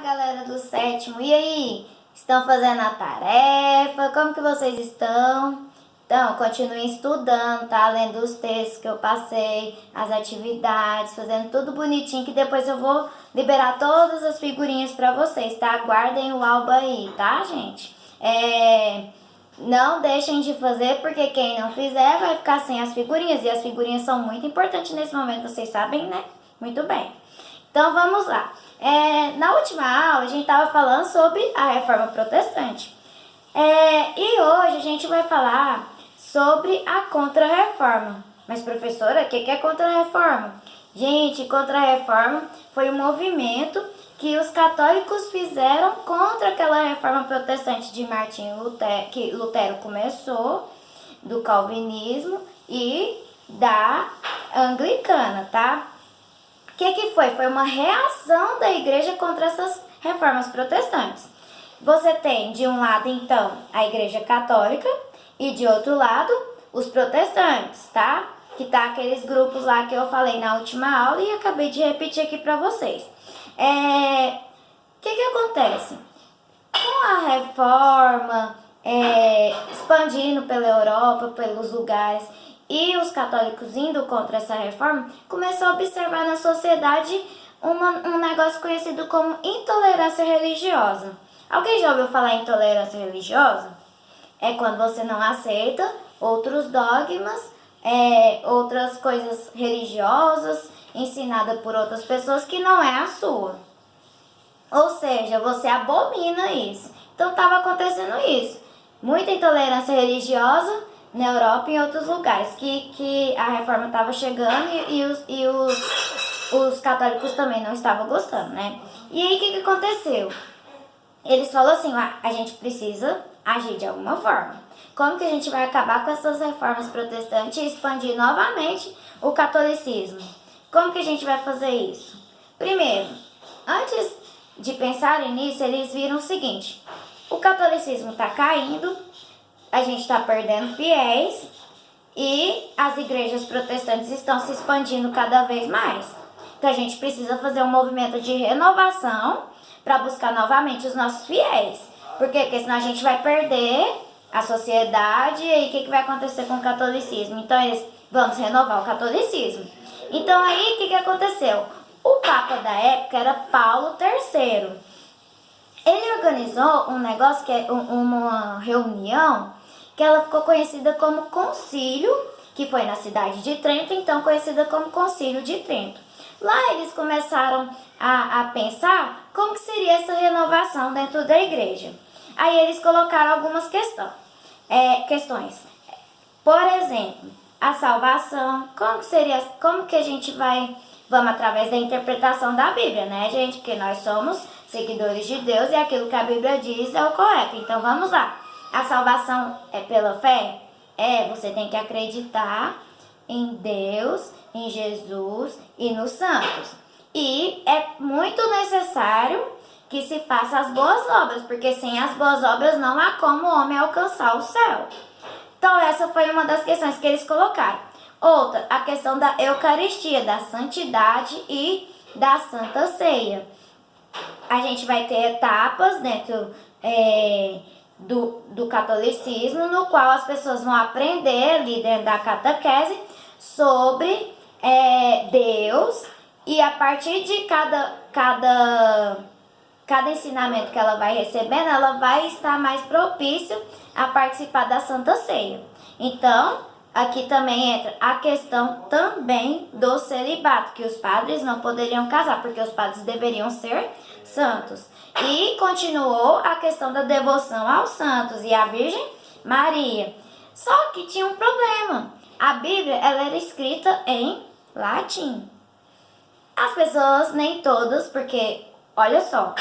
Galera do sétimo, e aí? Estão fazendo a tarefa? Como que vocês estão? Então, continuem estudando, tá? Lendo os textos que eu passei, as atividades, fazendo tudo bonitinho, que depois eu vou liberar todas as figurinhas pra vocês, tá? Guardem o álbum aí, tá, gente? Não deixem de fazer, porque quem não fizer vai ficar sem as figurinhas, e as figurinhas são muito importantes nesse momento, vocês sabem, né? Muito bem. Então, vamos lá. Na última aula, a gente estava falando sobre a Reforma Protestante. E hoje a gente vai falar sobre a Contra-Reforma. Mas, professora, o que é Contra-Reforma? Gente, Contra-Reforma foi um movimento que os católicos fizeram contra aquela Reforma Protestante de Martinho Lutero, que Lutero começou, do Calvinismo e da Anglicana, tá? O que foi? Foi uma reação da igreja contra essas reformas protestantes. Você tem, de um lado, então, a igreja católica e, de outro lado, os protestantes, tá? Que tá aqueles grupos lá que eu falei na última aula e acabei de repetir aqui pra vocês. O que acontece? Com a reforma, expandindo pela Europa, pelos lugares, e os católicos indo contra essa reforma, começou a observar na sociedade um negócio conhecido como intolerância religiosa. Alguém já ouviu falar em intolerância religiosa? É quando você não aceita outros dogmas, outras coisas religiosas ensinadas por outras pessoas que não é a sua. Ou seja, você abomina isso. Então estava acontecendo isso. Muita intolerância religiosa na Europa e em outros lugares, que a reforma estava chegando e os católicos também não estavam gostando, né? E aí o que aconteceu? Eles falaram assim, a gente precisa agir de alguma forma. Como que a gente vai acabar com essas reformas protestantes e expandir novamente o catolicismo? Como que a gente vai fazer isso? Primeiro, antes de pensarem nisso, eles viram o seguinte: o catolicismo está caindo, a gente está perdendo fiéis e as igrejas protestantes estão se expandindo cada vez mais. Então a gente precisa fazer um movimento de renovação para buscar novamente os nossos fiéis. Por quê? Porque senão a gente vai perder a sociedade e aí o que vai acontecer com o catolicismo? Então eles vamos renovar o catolicismo. Então aí o que aconteceu? O Papa da época era Paulo III. Ele organizou um negócio que é uma reunião que ela ficou conhecida como Concílio, que foi na cidade de Trento, então conhecida como Concílio de Trento. Lá eles começaram a pensar como que seria essa renovação dentro da igreja. Aí eles colocaram algumas questões. Por exemplo, a salvação, como que a gente vamos através da interpretação da Bíblia, né, gente? Porque nós somos seguidores de Deus e aquilo que a Bíblia diz é o correto. Então vamos lá. A salvação é pela fé? Você tem que acreditar em Deus, em Jesus e nos santos. E é muito necessário que se faça as boas obras, porque sem as boas obras não há como o homem alcançar o céu. Então essa foi uma das questões que eles colocaram. Outra, a questão da Eucaristia, da santidade e da Santa Ceia. A gente vai ter etapas dentro do catolicismo, no qual as pessoas vão aprender ali dentro da catequese sobre Deus, e a partir de cada ensinamento que ela vai recebendo, ela vai estar mais propícia a participar da Santa Ceia. Então, aqui também entra a questão também do celibato, que os padres não poderiam casar, porque os padres deveriam ser santos. E continuou a questão da devoção aos santos e à Virgem Maria. Só que tinha um problema. A Bíblia ela era escrita em latim. As pessoas, nem todas, porque, olha só,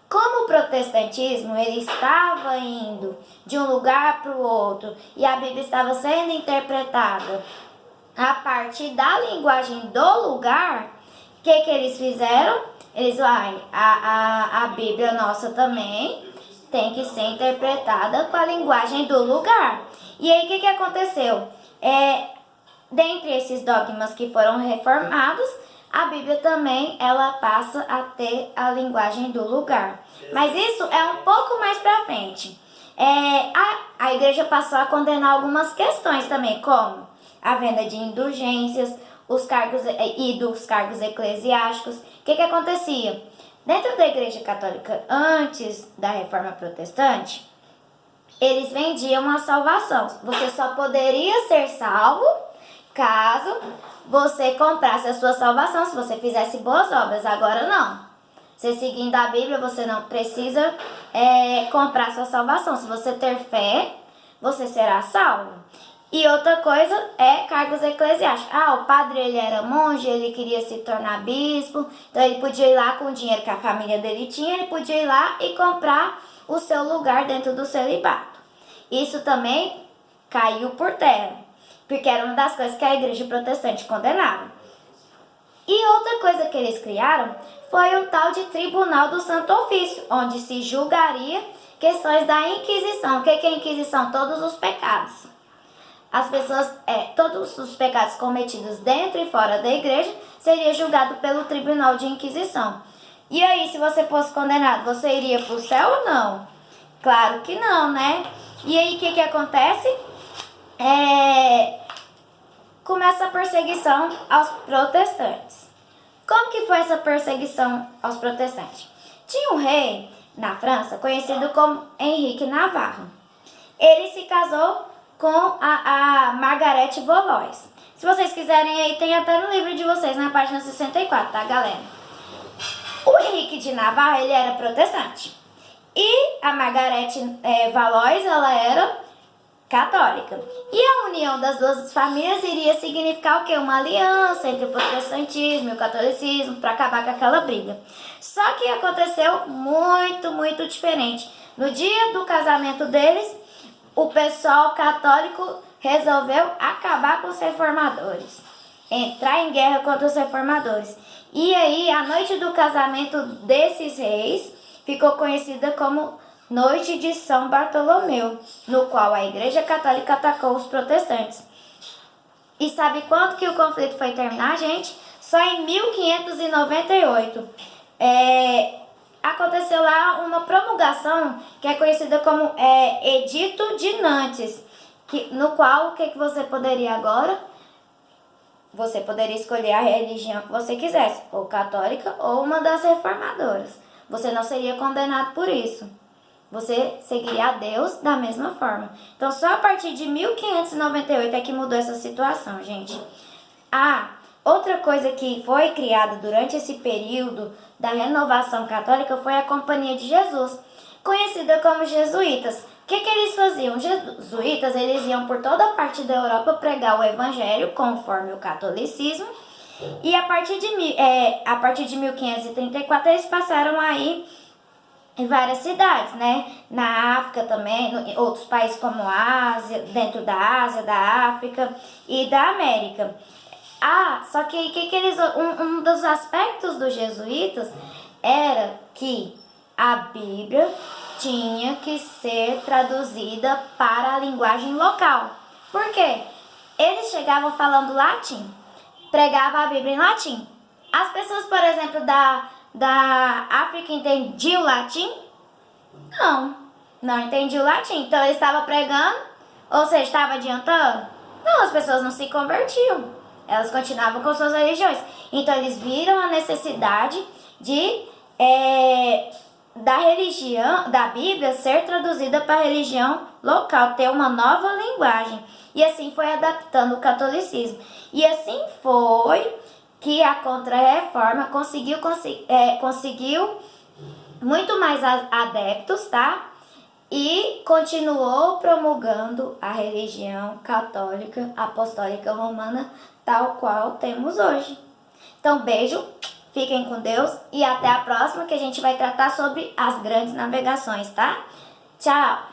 como o protestantismo ele estava indo de um lugar para o outro e a Bíblia estava sendo interpretada a partir da linguagem do lugar, o que eles fizeram? Eles a Bíblia nossa também tem que ser interpretada com a linguagem do lugar. E aí o que aconteceu? Dentre esses dogmas que foram reformados, a Bíblia também ela passa a ter a linguagem do lugar. Mas isso é um pouco mais pra frente. A igreja passou a condenar algumas questões também, como a venda de indulgências, os cargos e dos cargos eclesiásticos. O que acontecia? Dentro da igreja católica, antes da reforma protestante, eles vendiam a salvação. Você só poderia ser salvo caso você comprasse a sua salvação, se você fizesse boas obras. Agora não. Você seguindo a Bíblia, você não precisa comprar sua salvação. Se você ter fé, você será salvo. E outra coisa é cargos eclesiásticos. O padre ele era monge, ele queria se tornar bispo, então ele podia ir lá com o dinheiro que a família dele tinha, ele podia ir lá e comprar o seu lugar dentro do celibato. Isso também caiu por terra, porque era uma das coisas que a igreja protestante condenava. E outra coisa que eles criaram foi um tal de Tribunal do Santo Ofício, onde se julgaria questões da Inquisição. O que é a Inquisição? Todos os pecados. As pessoas, todos os pecados cometidos dentro e fora da igreja seria julgado pelo Tribunal de Inquisição. E aí, se você fosse condenado, você iria para o céu ou não? Claro que não, né? E aí, o que acontece? Começa a perseguição aos protestantes. Como que foi essa perseguição aos protestantes? Tinha um rei na França conhecido como Henrique Navarro. Ele se casou com a Margarete Valois. Se vocês quiserem aí, tem até no livro de vocês, na página 64, tá, galera? O Henrique de Navarra, ele era protestante. E a Margarete Valois, ela era católica. E a união das duas famílias iria significar o quê? Uma aliança entre o protestantismo e o catolicismo para acabar com aquela briga. Só que aconteceu muito diferente. No dia do casamento deles, o pessoal católico resolveu acabar com os reformadores, entrar em guerra contra os reformadores. E aí, a noite do casamento desses reis ficou conhecida como Noite de São Bartolomeu, no qual a Igreja Católica atacou os protestantes. E sabe quando que o conflito foi terminar, gente? Só em 1598. Aconteceu lá uma promulgação que é conhecida como Edito de Nantes, no qual o que você poderia agora? Você poderia escolher a religião que você quisesse, ou católica ou uma das reformadoras. Você não seria condenado por isso. Você seguiria a Deus da mesma forma. Então, só a partir de 1598 é que mudou essa situação, gente. Outra coisa que foi criada durante esse período da renovação católica foi a Companhia de Jesus, conhecida como jesuítas. O que eles faziam? Os jesuítas, eles iam por toda a parte da Europa pregar o evangelho conforme o catolicismo. E a partir de 1534 eles passaram aí em várias cidades, né? Na África também, em outros países como a Ásia, dentro da Ásia, da África e da América. Só que um dos aspectos dos jesuítas era que a Bíblia tinha que ser traduzida para a linguagem local. Por quê? Eles chegavam falando latim, pregavam a Bíblia em latim. As pessoas, por exemplo, da África entendiam latim? Não entendiam latim. Então eles estavam pregando, ou seja, estava adiantando? Não, as pessoas não se convertiam. Elas continuavam com suas religiões. Então eles viram a necessidade da religião, da Bíblia ser traduzida para a religião local, ter uma nova linguagem. E assim foi adaptando o catolicismo. E assim foi que a Contra-Reforma conseguiu muito mais adeptos, tá? E continuou promulgando a religião católica apostólica romana tal qual temos hoje. Então, beijo, fiquem com Deus e até a próxima, que a gente vai tratar sobre as grandes navegações, tá? Tchau!